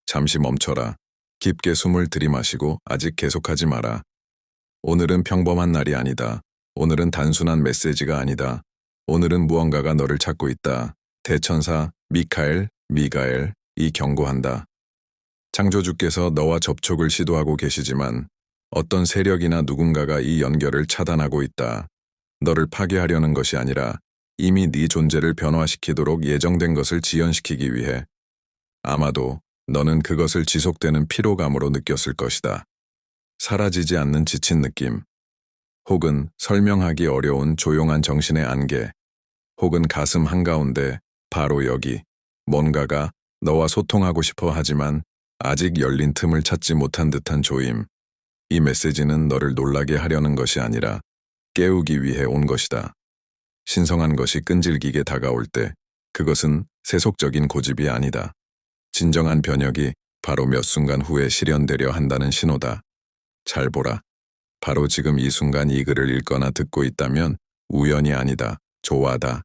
잠시 멈춰라. 깊게 숨을 들이마시고 아직 계속하지 마라. 오늘은 평범한 날이 아니다. 오늘은 단순한 메시지가 아니다. 오늘은 무언가가 너를 찾고 있다. 대천사 미가엘이 경고한다. 창조주께서 너와 접촉을 시도하고 계시지만 어떤 세력이나 누군가가 이 연결을 차단하고 있다. 너를 파괴하려는 것이 아니라 이미 네 존재를 변화시키도록 예정된 것을 지연시키기 위해. 아마도 너는 그것을 지속되는 피로감으로 느꼈을 것이다. 사라지지 않는 지친 느낌, 혹은 설명하기 어려운 조용한 정신의 안개, 혹은 가슴 한가운데 바로 여기 뭔가가 너와 소통하고 싶어 하지만 아직 열린 틈을 찾지 못한 듯한 조임. 이 메시지는 너를 놀라게 하려는 것이 아니라 깨우기 위해 온 것이다. 신성한 것이 끈질기게 다가올 때 그것은 세속적인 고집이 아니다. 진정한 변혁이 바로 몇 순간 후에 실현되려 한다는 신호다. 잘 보라. 바로 지금 이 순간 이 글을 읽거나 듣고 있다면 우연이 아니다. 조화다.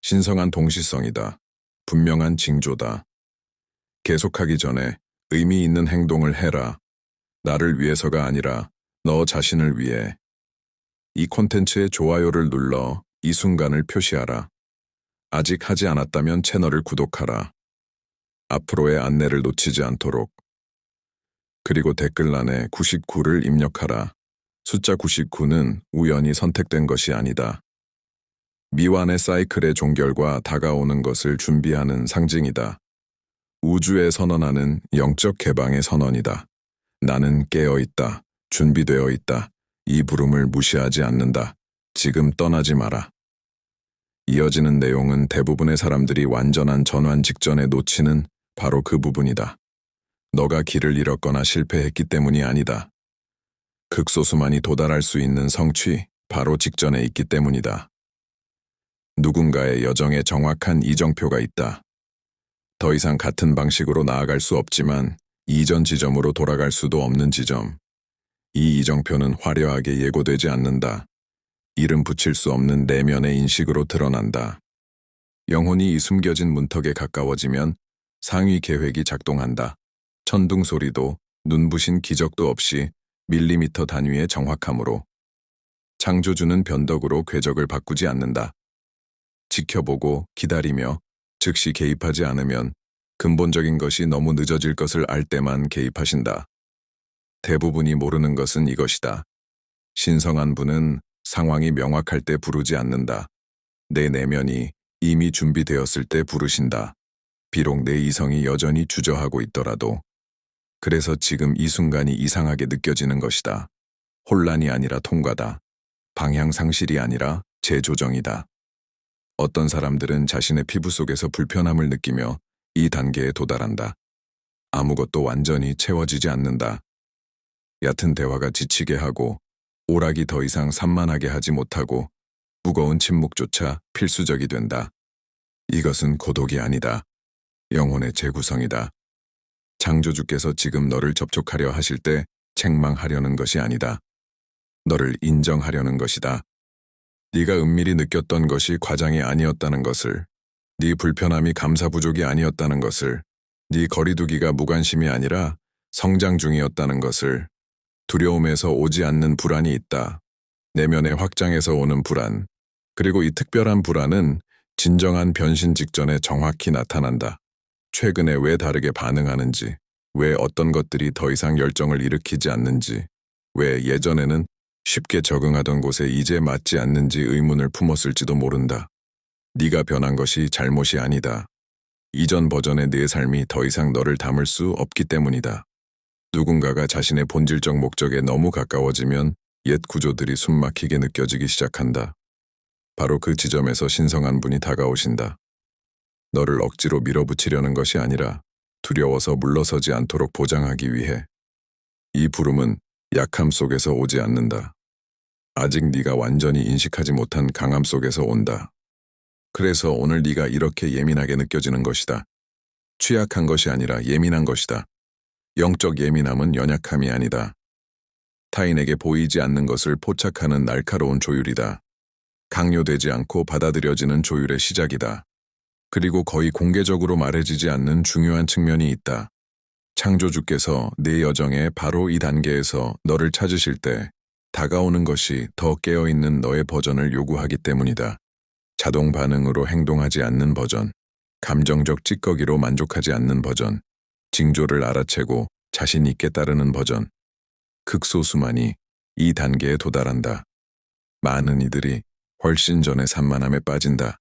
신성한 동시성이다. 분명한 징조다. 계속하기 전에 의미 있는 행동을 해라. 나를 위해서가 아니라 너 자신을 위해. 이 콘텐츠에 좋아요를 눌러 이 순간을 표시하라. 아직 하지 않았다면 채널을 구독하라. 앞으로의 안내를 놓치지 않도록. 그리고 댓글란에 99를 입력하라. 숫자 99는 우연히 선택된 것이 아니다. 미완의 사이클의 종결과 다가오는 것을 준비하는 상징이다. 우주에 선언하는 영적 개방의 선언이다. 나는 깨어있다. 준비되어 있다. 이 부름을 무시하지 않는다. 지금 떠나지 마라. 이어지는 내용은 대부분의 사람들이 완전한 전환 직전에 놓치는 바로 그 부분이다. 너가 길을 잃었거나 실패했기 때문이 아니다. 극소수만이 도달할 수 있는 성취, 바로 직전에 있기 때문이다. 누군가의 여정에 정확한 이정표가 있다. 더 이상 같은 방식으로 나아갈 수 없지만 이전 지점으로 돌아갈 수도 없는 지점. 이 이정표는 화려하게 예고되지 않는다. 이름 붙일 수 없는 내면의 인식으로 드러난다. 영혼이 이 숨겨진 문턱에 가까워지면 상위 계획이 작동한다. 천둥 소리도 눈부신 기적도 없이 밀리미터 단위의 정확함으로. 창조주는 변덕으로 궤적을 바꾸지 않는다. 지켜보고 기다리며 즉시 개입하지 않으면 근본적인 것이 너무 늦어질 것을 알 때만 개입하신다. 대부분이 모르는 것은 이것이다. 신성한 분은 상황이 명확할 때 부르지 않는다. 내 내면이 이미 준비되었을 때 부르신다. 비록 내 이성이 여전히 주저하고 있더라도. 그래서 지금 이 순간이 이상하게 느껴지는 것이다. 혼란이 아니라 통과다. 방향 상실이 아니라 재조정이다. 어떤 사람들은 자신의 피부 속에서 불편함을 느끼며 이 단계에 도달한다. 아무것도 완전히 채워지지 않는다. 얕은 대화가 지치게 하고 오락이 더 이상 산만하게 하지 못하고 무거운 침묵조차 필수적이 된다. 이것은 고독이 아니다. 영혼의 재구성이다. 창조주께서 지금 너를 접촉하려 하실 때 책망하려는 것이 아니다. 너를 인정하려는 것이다. 네가 은밀히 느꼈던 것이 과장이 아니었다는 것을, 네 불편함이 감사 부족이 아니었다는 것을, 네 거리두기가 무관심이 아니라 성장 중이었다는 것을, 두려움에서 오지 않는 불안이 있다. 내면의 확장에서 오는 불안. 그리고 이 특별한 불안은 진정한 변신 직전에 정확히 나타난다. 최근에 왜 다르게 반응하는지, 왜 어떤 것들이 더 이상 열정을 일으키지 않는지, 왜 예전에는 쉽게 적응하던 곳에 이제 맞지 않는지 의문을 품었을지도 모른다. 네가 변한 것이 잘못이 아니다. 이전 버전의 네 삶이 더 이상 너를 담을 수 없기 때문이다. 누군가가 자신의 본질적 목적에 너무 가까워지면 옛 구조들이 숨막히게 느껴지기 시작한다. 바로 그 지점에서 신성한 분이 다가오신다. 너를 억지로 밀어붙이려는 것이 아니라 두려워서 물러서지 않도록 보장하기 위해. 이 부름은 약함 속에서 오지 않는다. 아직 네가 완전히 인식하지 못한 강함 속에서 온다. 그래서 오늘 네가 이렇게 예민하게 느껴지는 것이다. 취약한 것이 아니라 예민한 것이다. 영적 예민함은 연약함이 아니다. 타인에게 보이지 않는 것을 포착하는 날카로운 조율이다. 강요되지 않고 받아들여지는 조율의 시작이다. 그리고 거의 공개적으로 말해지지 않는 중요한 측면이 있다. 창조주께서 내 여정의 바로 이 단계에서 너를 찾으실 때 다가오는 것이 더 깨어있는 너의 버전을 요구하기 때문이다. 자동 반응으로 행동하지 않는 버전, 감정적 찌꺼기로 만족하지 않는 버전, 징조를 알아채고 자신 있게 따르는 버전. 극소수만이 이 단계에 도달한다. 많은 이들이 훨씬 전에 산만함에 빠진다.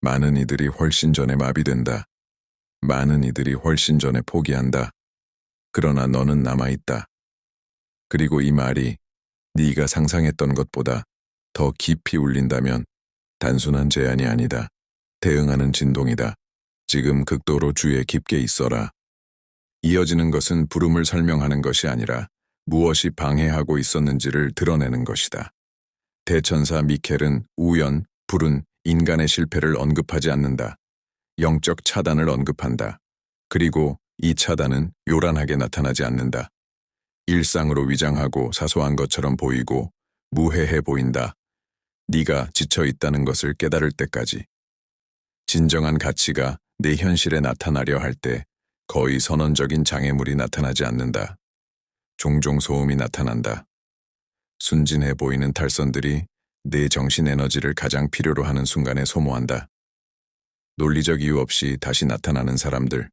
많은 이들이 훨씬 전에 마비된다. 많은 이들이 훨씬 전에 포기한다. 그러나 너는 남아있다. 그리고 이 말이 네가 상상했던 것보다 더 깊이 울린다면 단순한 제안이 아니다. 대응하는 진동이다. 지금 극도로 주의에 깊게 있어라. 이어지는 것은 부름을 설명하는 것이 아니라 무엇이 방해하고 있었는지를 드러내는 것이다. 대천사 미켈은 우연, 불운, 인간의 실패를 언급하지 않는다. 영적 차단을 언급한다. 그리고 이 차단은 요란하게 나타나지 않는다. 일상으로 위장하고 사소한 것처럼 보이고 무해해 보인다. 네가 지쳐 있다는 것을 깨달을 때까지. 진정한 가치가 내 현실에 나타나려 할 때 거의 선언적인 장애물이 나타나지 않는다. 종종 소음이 나타난다. 순진해 보이는 탈선들이 내 정신 에너지를 가장 필요로 하는 순간에 소모한다. 논리적 이유 없이 다시 나타나는 사람들,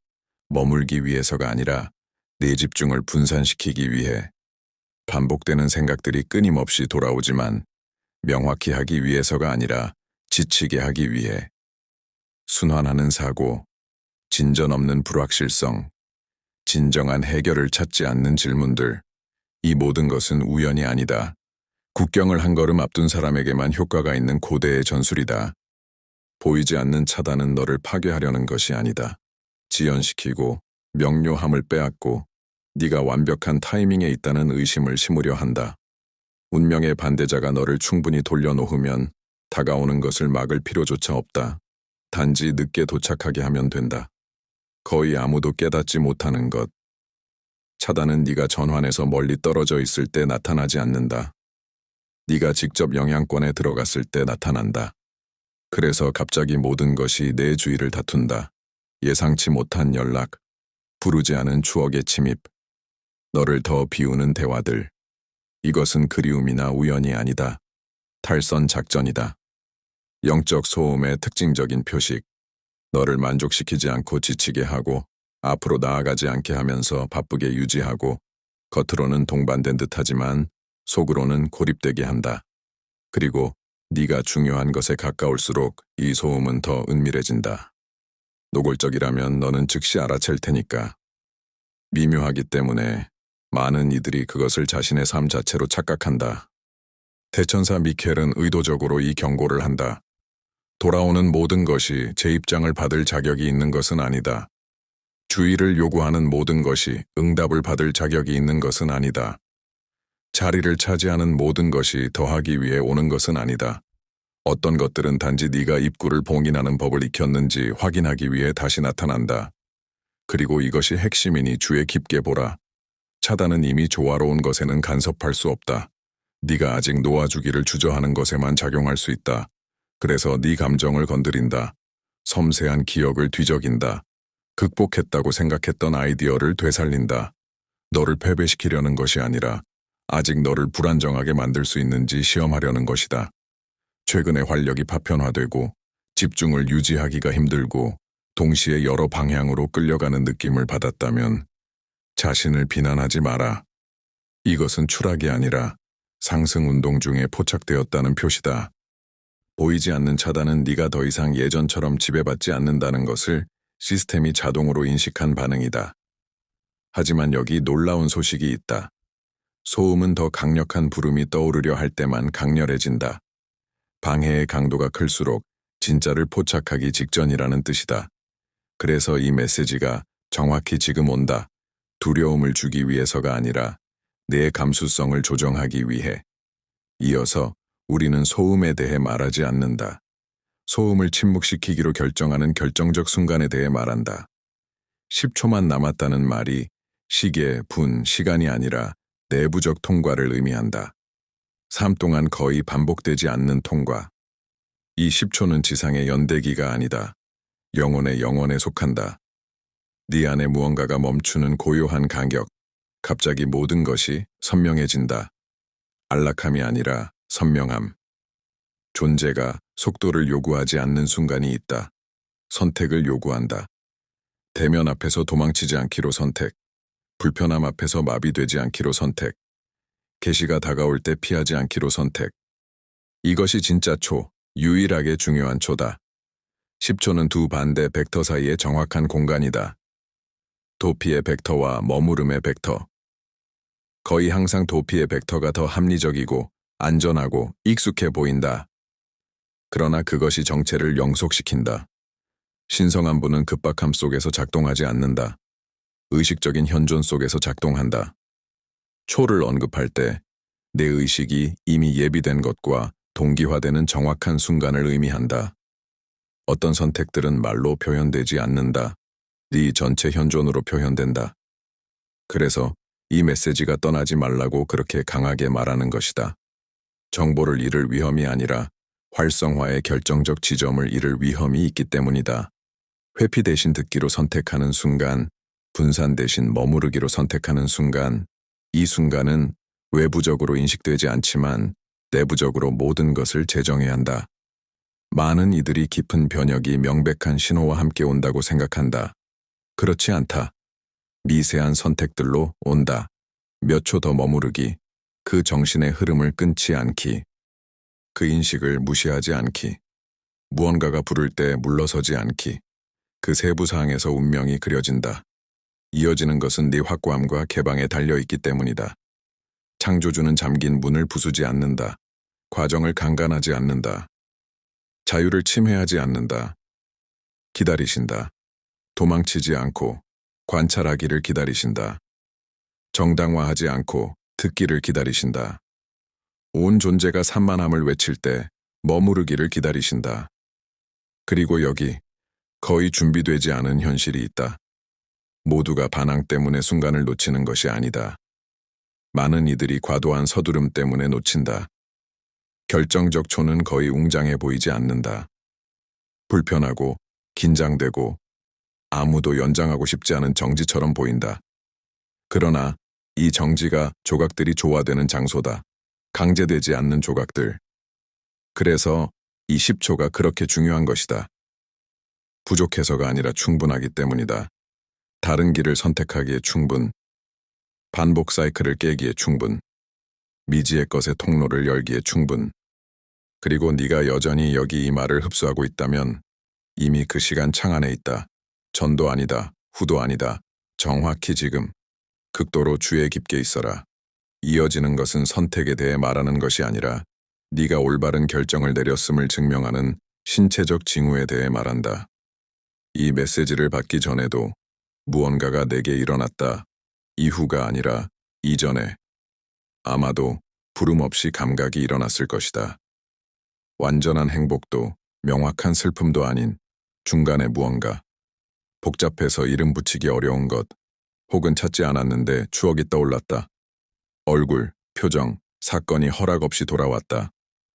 머물기 위해서가 아니라 내 집중을 분산시키기 위해. 반복되는 생각들이 끊임없이 돌아오지만 명확히 하기 위해서가 아니라 지치게 하기 위해. 순환하는 사고, 진전 없는 불확실성, 진정한 해결을 찾지 않는 질문들. 이 모든 것은 우연이 아니다. 국경을 한 걸음 앞둔 사람에게만 효과가 있는 고대의 전술이다. 보이지 않는 차단은 너를 파괴하려는 것이 아니다. 지연시키고 명료함을 빼앗고 네가 완벽한 타이밍에 있다는 의심을 심으려 한다. 운명의 반대자가 너를 충분히 돌려놓으면 다가오는 것을 막을 필요조차 없다. 단지 늦게 도착하게 하면 된다. 거의 아무도 깨닫지 못하는 것. 차단은 네가 전환에서 멀리 떨어져 있을 때 나타나지 않는다. 네가 직접 영향권에 들어갔을 때 나타난다. 그래서 갑자기 모든 것이 내 주위를 다툰다. 예상치 못한 연락, 부르지 않은 추억의 침입, 너를 더 비우는 대화들. 이것은 그리움이나 우연이 아니다. 탈선 작전이다. 영적 소음의 특징적인 표식. 너를 만족시키지 않고 지치게 하고 앞으로 나아가지 않게 하면서 바쁘게 유지하고 겉으로는 동반된 듯하지만 속으로는 고립되게 한다. 그리고 네가 중요한 것에 가까울수록 이 소음은 더 은밀해진다. 노골적이라면 너는 즉시 알아챌 테니까. 미묘하기 때문에 많은 이들이 그것을 자신의 삶 자체로 착각한다. 대천사 미켈은 의도적으로 이 경고를 한다. 돌아오는 모든 것이 제 입장을 받을 자격이 있는 것은 아니다. 주의를 요구하는 모든 것이 응답을 받을 자격이 있는 것은 아니다. 자리를 차지하는 모든 것이 더하기 위해 오는 것은 아니다. 어떤 것들은 단지 네가 입구를 봉인하는 법을 익혔는지 확인하기 위해 다시 나타난다. 그리고 이것이 핵심이니 주의 깊게 보라. 차단은 이미 조화로운 것에는 간섭할 수 없다. 네가 아직 놓아주기를 주저하는 것에만 작용할 수 있다. 그래서 네 감정을 건드린다. 섬세한 기억을 뒤적인다. 극복했다고 생각했던 아이디어를 되살린다. 너를 패배시키려는 것이 아니라 아직 너를 불안정하게 만들 수 있는지 시험하려는 것이다. 최근에 활력이 파편화되고 집중을 유지하기가 힘들고 동시에 여러 방향으로 끌려가는 느낌을 받았다면 자신을 비난하지 마라. 이것은 추락이 아니라 상승 운동 중에 포착되었다는 표시다. 보이지 않는 차단은 네가 더 이상 예전처럼 지배받지 않는다는 것을 시스템이 자동으로 인식한 반응이다. 하지만 여기 놀라운 소식이 있다. 소음은 더 강력한 부름이 떠오르려 할 때만 강렬해진다. 방해의 강도가 클수록 진짜를 포착하기 직전이라는 뜻이다. 그래서 이 메시지가 정확히 지금 온다. 두려움을 주기 위해서가 아니라 내 감수성을 조정하기 위해. 이어서 우리는 소음에 대해 말하지 않는다. 소음을 침묵시키기로 결정하는 결정적 순간에 대해 말한다. 10초만 남았다는 말이 시계, 분, 시간이 아니라 내부적 통과를 의미한다. 삶 동안 거의 반복되지 않는 통과. 이 10초는 지상의 연대기가 아니다. 영혼의 영혼에 속한다. 네 안에 무언가가 멈추는 고요한 간격. 갑자기 모든 것이 선명해진다. 안락함이 아니라 선명함. 존재가 속도를 요구하지 않는 순간이 있다. 선택을 요구한다. 대면 앞에서 도망치지 않기로 선택. 불편함 앞에서 마비되지 않기로 선택. 계시가 다가올 때 피하지 않기로 선택. 이것이 진짜 초, 유일하게 중요한 초다. 10초는 두 반대 벡터 사이의 정확한 공간이다. 도피의 벡터와 머무름의 벡터. 거의 항상 도피의 벡터가 더 합리적이고 안전하고 익숙해 보인다. 그러나 그것이 정체를 영속시킨다. 신성한 분은 급박함 속에서 작동하지 않는다. 의식적인 현존 속에서 작동한다. 초를 언급할 때 내 의식이 이미 예비된 것과 동기화되는 정확한 순간을 의미한다. 어떤 선택들은 말로 표현되지 않는다. 네 전체 현존으로 표현된다. 그래서 이 메시지가 떠나지 말라고 그렇게 강하게 말하는 것이다. 정보를 잃을 위험이 아니라 활성화의 결정적 지점을 잃을 위험이 있기 때문이다. 회피 대신 듣기로 선택하는 순간, 분산 대신 머무르기로 선택하는 순간, 이 순간은 외부적으로 인식되지 않지만 내부적으로 모든 것을 재정해야 한다. 많은 이들이 깊은 변혁이 명백한 신호와 함께 온다고 생각한다. 그렇지 않다. 미세한 선택들로 온다. 몇 초 더 머무르기, 그 정신의 흐름을 끊지 않기, 그 인식을 무시하지 않기, 무언가가 부를 때 물러서지 않기, 그 세부 사항에서 운명이 그려진다. 이어지는 것은 네 확고함과 개방에 달려있기 때문이다. 창조주는 잠긴 문을 부수지 않는다. 과정을 강간하지 않는다. 자유를 침해하지 않는다. 기다리신다. 도망치지 않고 관찰하기를 기다리신다. 정당화하지 않고 듣기를 기다리신다. 온 존재가 산만함을 외칠 때 머무르기를 기다리신다. 그리고 여기 거의 준비되지 않은 현실이 있다. 모두가 반항 때문에 순간을 놓치는 것이 아니다. 많은 이들이 과도한 서두름 때문에 놓친다. 결정적 초는 거의 웅장해 보이지 않는다. 불편하고 긴장되고 아무도 연장하고 싶지 않은 정지처럼 보인다. 그러나 이 정지가 조각들이 조화되는 장소다. 강제되지 않는 조각들. 그래서 이 10초가 그렇게 중요한 것이다. 부족해서가 아니라 충분하기 때문이다. 다른 길을 선택하기에 충분. 반복 사이클을 깨기에 충분. 미지의 것의 통로를 열기에 충분. 그리고 네가 여전히 여기 이 말을 흡수하고 있다면 이미 그 시간 창 안에 있다. 전도 아니다. 후도 아니다. 정확히 지금. 극도로 주의 깊게 있어라. 이어지는 것은 선택에 대해 말하는 것이 아니라 네가 올바른 결정을 내렸음을 증명하는 신체적 징후에 대해 말한다. 이 메시지를 받기 전에도 무언가가 내게 일어났다. 이후가 아니라 이전에. 아마도 부름 없이 감각이 일어났을 것이다. 완전한 행복도 명확한 슬픔도 아닌 중간의 무언가. 복잡해서 이름 붙이기 어려운 것. 혹은 찾지 않았는데 추억이 떠올랐다. 얼굴, 표정, 사건이 허락 없이 돌아왔다.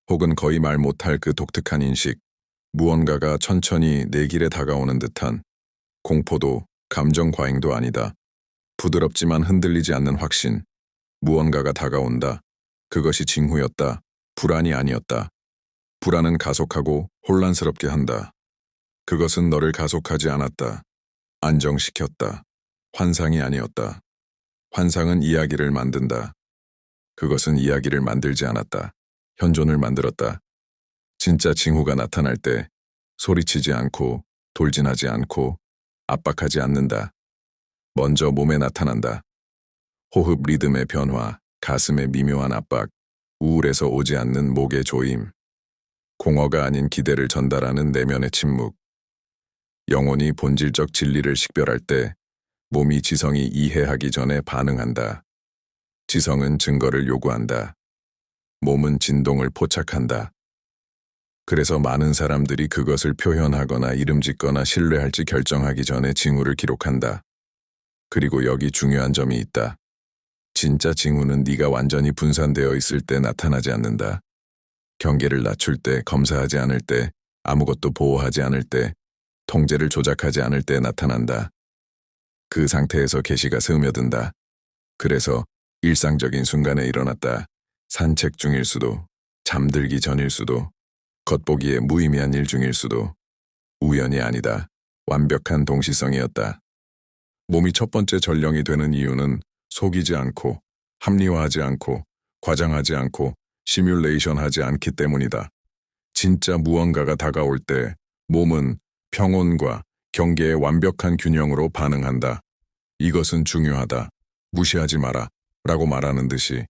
혹은 거의 말 못할 그 독특한 인식. 무언가가 천천히 내 길에 다가오는 듯한 공포도 감정 과잉도 아니다. 부드럽지만 흔들리지 않는 확신. 무언가가 다가온다. 그것이 징후였다. 불안이 아니었다. 불안은 가속하고 혼란스럽게 한다. 그것은 너를 가속하지 않았다. 안정시켰다. 환상이 아니었다. 환상은 이야기를 만든다. 그것은 이야기를 만들지 않았다. 현존을 만들었다. 진짜 징후가 나타날 때 소리치지 않고 돌진하지 않고 압박하지 않는다. 먼저 몸에 나타난다. 호흡 리듬의 변화, 가슴의 미묘한 압박, 우울에서 오지 않는 목의 조임, 공허가 아닌 기대를 전달하는 내면의 침묵. 영혼이 본질적 진리를 식별할 때 몸이 지성이 이해하기 전에 반응한다. 지성은 증거를 요구한다. 몸은 진동을 포착한다. 그래서 많은 사람들이 그것을 표현하거나 이름짓거나 신뢰할지 결정하기 전에 징후를 기록한다. 그리고 여기 중요한 점이 있다. 진짜 징후는 네가 완전히 분산되어 있을 때 나타나지 않는다. 경계를 낮출 때, 검사하지 않을 때, 아무것도 보호하지 않을 때, 통제를 조작하지 않을 때 나타난다. 그 상태에서 개시가 스며든다. 그래서 일상적인 순간에 일어났다. 산책 중일 수도, 잠들기 전일 수도, 겉보기에 무의미한 일 중일 수도, 우연이 아니다. 완벽한 동시성이었다. 몸이 첫 번째 전령이 되는 이유는 속이지 않고, 합리화하지 않고, 과장하지 않고, 시뮬레이션하지 않기 때문이다. 진짜 무언가가 다가올 때 몸은 평온과 경계의 완벽한 균형으로 반응한다. 이것은 중요하다. 무시하지 마라. 라고 말하는 듯이.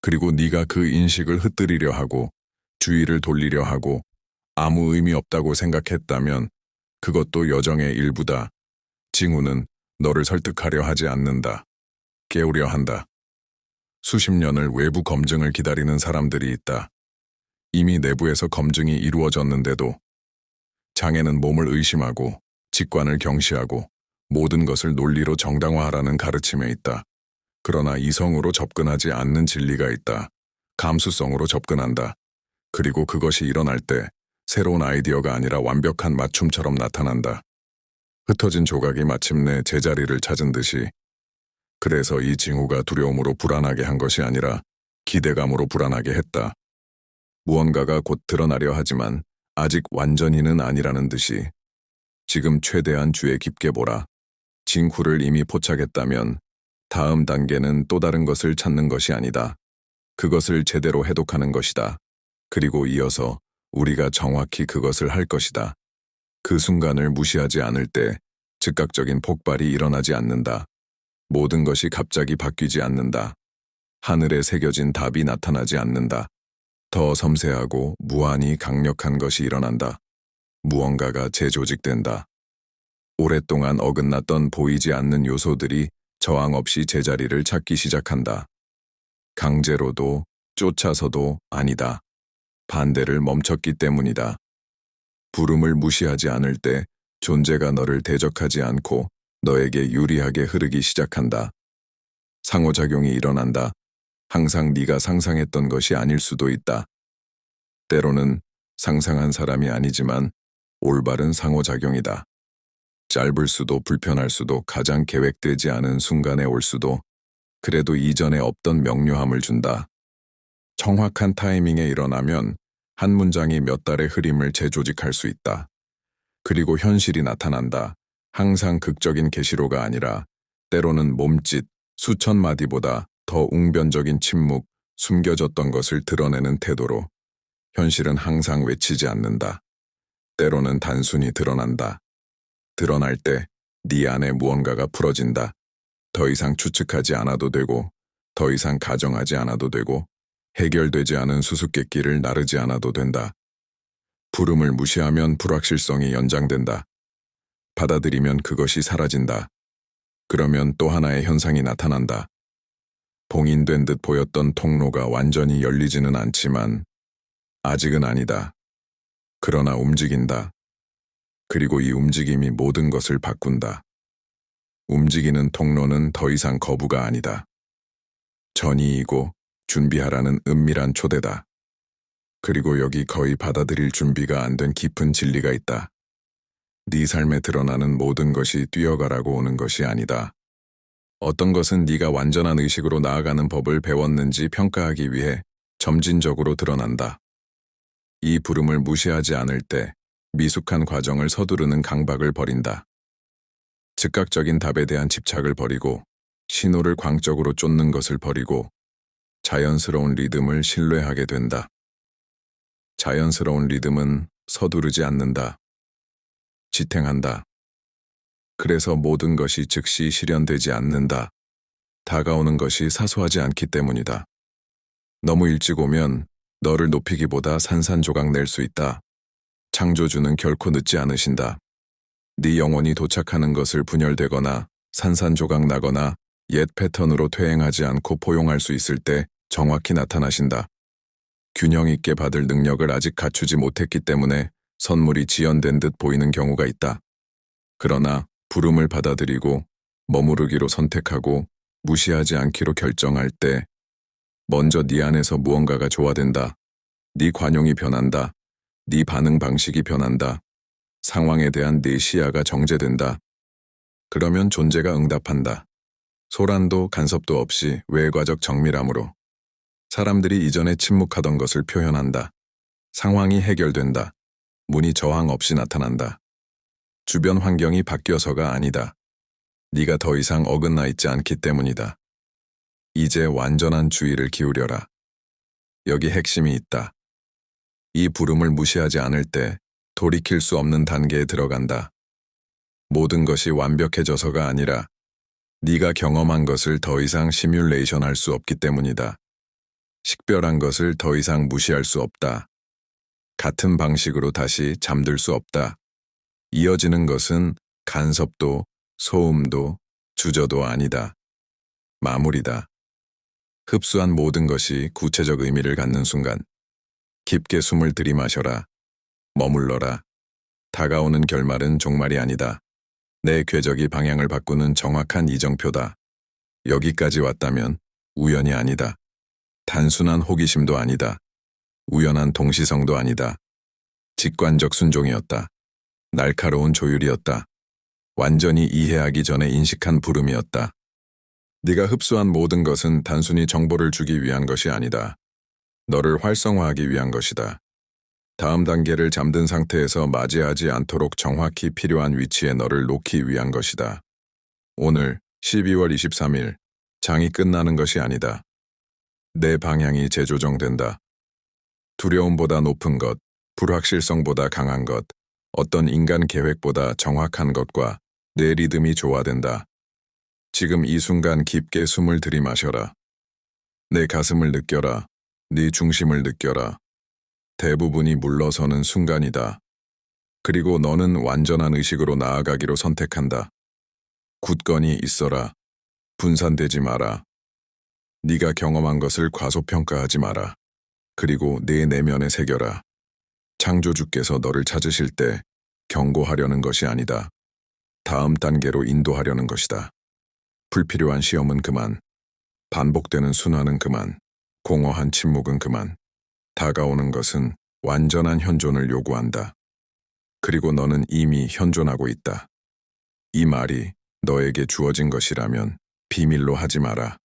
그리고 네가 그 인식을 흩뜨리려 하고 주의를 돌리려 하고 아무 의미 없다고 생각했다면 그것도 여정의 일부다. 징후는 너를 설득하려 하지 않는다. 깨우려 한다. 수십 년을 외부 검증을 기다리는 사람들이 있다. 이미 내부에서 검증이 이루어졌는데도 장애는 몸을 의심하고 직관을 경시하고 모든 것을 논리로 정당화하라는 가르침에 있다. 그러나 이성으로 접근하지 않는 진리가 있다. 감수성으로 접근한다. 그리고 그것이 일어날 때 새로운 아이디어가 아니라 완벽한 맞춤처럼 나타난다. 흩어진 조각이 마침내 제자리를 찾은 듯이. 그래서 이 징후가 두려움으로 불안하게 한 것이 아니라 기대감으로 불안하게 했다. 무언가가 곧 드러나려 하지만 아직 완전히는 아니라는 듯이. 지금 최대한 주의 깊게 보라. 징후를 이미 포착했다면 다음 단계는 또 다른 것을 찾는 것이 아니다. 그것을 제대로 해독하는 것이다. 그리고 이어서 우리가 정확히 그것을 할 것이다. 그 순간을 무시하지 않을 때 즉각적인 폭발이 일어나지 않는다. 모든 것이 갑자기 바뀌지 않는다. 하늘에 새겨진 답이 나타나지 않는다. 더 섬세하고 무한히 강력한 것이 일어난다. 무언가가 재조직된다. 오랫동안 어긋났던 보이지 않는 요소들이 저항 없이 제자리를 찾기 시작한다. 강제로도 쫓아서도 아니다. 반대를 멈췄기 때문이다. 부름을 무시하지 않을 때 존재가 너를 대적하지 않고 너에게 유리하게 흐르기 시작한다. 상호작용이 일어난다. 항상 네가 상상했던 것이 아닐 수도 있다. 때로는 상상한 사람이 아니지만 올바른 상호작용이다. 짧을 수도 불편할 수도 가장 계획되지 않은 순간에 올 수도 그래도 이전에 없던 명료함을 준다. 정확한 타이밍에 일어나면 한 문장이 몇 달의 흐림을 재조직할 수 있다. 그리고 현실이 나타난다. 항상 극적인 계시로가 아니라 때로는 몸짓, 수천 마디보다 더 웅변적인 침묵, 숨겨졌던 것을 드러내는 태도로. 현실은 항상 외치지 않는다. 때로는 단순히 드러난다. 드러날 때 네 안에 무언가가 풀어진다. 더 이상 추측하지 않아도 되고, 더 이상 가정하지 않아도 되고, 해결되지 않은 수수께끼를 나르지 않아도 된다. 부름을 무시하면 불확실성이 연장된다. 받아들이면 그것이 사라진다. 그러면 또 하나의 현상이 나타난다. 봉인된 듯 보였던 통로가 완전히 열리지는 않지만 아직은 아니다. 그러나 움직인다. 그리고 이 움직임이 모든 것을 바꾼다. 움직이는 통로는 더 이상 거부가 아니다. 전이이고 준비하라는 은밀한 초대다. 그리고 여기 거의 받아들일 준비가 안 된 깊은 진리가 있다. 네 삶에 드러나는 모든 것이 뛰어가라고 오는 것이 아니다. 어떤 것은 네가 완전한 의식으로 나아가는 법을 배웠는지 평가하기 위해 점진적으로 드러난다. 이 부름을 무시하지 않을 때 미숙한 과정을 서두르는 강박을 버린다. 즉각적인 답에 대한 집착을 버리고 신호를 광적으로 쫓는 것을 버리고 자연스러운 리듬을 신뢰하게 된다. 자연스러운 리듬은 서두르지 않는다. 지탱한다. 그래서 모든 것이 즉시 실현되지 않는다. 다가오는 것이 사소하지 않기 때문이다. 너무 일찍 오면 너를 높이기보다 산산조각 낼 수 있다. 창조주는 결코 늦지 않으신다. 네 영혼이 도착하는 것을 분열되거나 산산조각 나거나 옛 패턴으로 퇴행하지 않고 포용할 수 있을 때 정확히 나타나신다. 균형 있게 받을 능력을 아직 갖추지 못했기 때문에 선물이 지연된 듯 보이는 경우가 있다. 그러나 부름을 받아들이고 머무르기로 선택하고 무시하지 않기로 결정할 때 먼저 네 안에서 무언가가 조화된다. 네 관용이 변한다. 네 반응 방식이 변한다. 상황에 대한 네 시야가 정제된다. 그러면 존재가 응답한다. 소란도 간섭도 없이 외과적 정밀함으로. 사람들이 이전에 침묵하던 것을 표현한다. 상황이 해결된다. 문이 저항 없이 나타난다. 주변 환경이 바뀌어서가 아니다. 네가 더 이상 어긋나 있지 않기 때문이다. 이제 완전한 주의를 기울여라. 여기 핵심이 있다. 이 부름을 무시하지 않을 때 돌이킬 수 없는 단계에 들어간다. 모든 것이 완벽해져서가 아니라 네가 경험한 것을 더 이상 시뮬레이션할 수 없기 때문이다. 식별한 것을 더 이상 무시할 수 없다. 같은 방식으로 다시 잠들 수 없다. 이어지는 것은 간섭도, 소음도, 주저도 아니다. 마무리다. 흡수한 모든 것이 구체적 의미를 갖는 순간, 깊게 숨을 들이마셔라. 머물러라. 다가오는 결말은 종말이 아니다. 내 궤적이 방향을 바꾸는 정확한 이정표다. 여기까지 왔다면 우연이 아니다. 단순한 호기심도 아니다. 우연한 동시성도 아니다. 직관적 순종이었다. 날카로운 조율이었다. 완전히 이해하기 전에 인식한 부름이었다. 네가 흡수한 모든 것은 단순히 정보를 주기 위한 것이 아니다. 너를 활성화하기 위한 것이다. 다음 단계를 잠든 상태에서 맞이하지 않도록 정확히 필요한 위치에 너를 놓기 위한 것이다. 오늘 12월 23일, 장이 끝나는 것이 아니다. 내 방향이 재조정된다. 두려움보다 높은 것, 불확실성보다 강한 것, 어떤 인간 계획보다 정확한 것과 내 리듬이 조화된다. 지금 이 순간 깊게 숨을 들이마셔라. 내 가슴을 느껴라. 네 중심을 느껴라. 대부분이 물러서는 순간이다. 그리고 너는 완전한 의식으로 나아가기로 선택한다. 굳건히 있어라. 분산되지 마라. 네가 경험한 것을 과소평가하지 마라. 그리고 내 내면에 새겨라. 창조주께서 너를 찾으실 때 경고하려는 것이 아니다. 다음 단계로 인도하려는 것이다. 불필요한 시험은 그만. 반복되는 순환은 그만. 공허한 침묵은 그만. 다가오는 것은 완전한 현존을 요구한다. 그리고 너는 이미 현존하고 있다. 이 말이 너에게 주어진 것이라면 비밀로 하지 마라.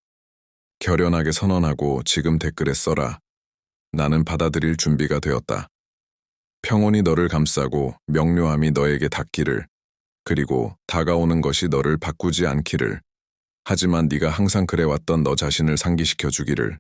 결연하게 선언하고 지금 댓글에 써라. 나는 받아들일 준비가 되었다. 평온이 너를 감싸고 명료함이 너에게 닿기를, 그리고 다가오는 것이 너를 바꾸지 않기를, 하지만 네가 항상 그래왔던 너 자신을 상기시켜 주기를.